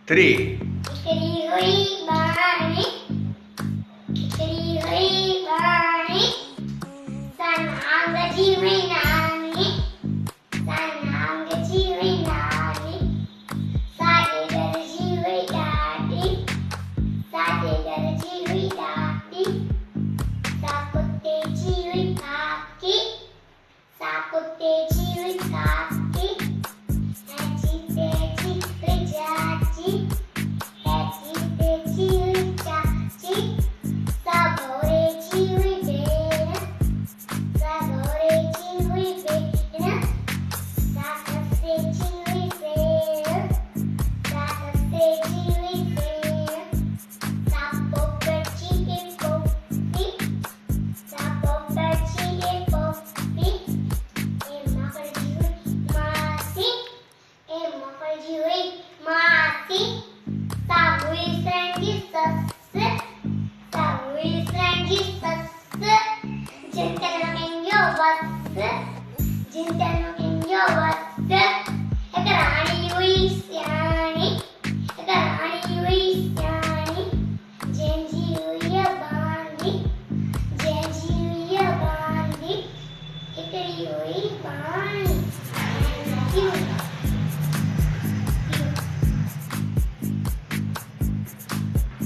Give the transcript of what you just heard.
3. खिचड़ी हुई बाणी, खिचड़ी हुई बाणी, सनांगची हुई नानी, सनांगची हुई नानी, साडेगरची हुई दादी, साडेगरची हुई दादी, साकुत्तेची हुई काकी, साकुत्तेची हुई काकी, ह्याची त्याची हुई चाची, ह्याची त्याची हुई चाची, सागोरेची हुई बेन, सागोरेची हुई बेन, साकसेची हुई सेन, साकसेची हुई सेन, सापोपटची ही पोपटी, सापोपटची ही पोपटी, माकडची हुई मासी, माकडची हुई मासी, सावळीसरांची सस्स, सावळीसरांची सस्स, जिंतनो वस्स, जिंतनो वस्स, एक राणी हुई स्याणी, एक राणी हुई स्याणी, जेंजी हुई बांधी, जेंजी हुई बांधी, इकड़ी हुई बाणी,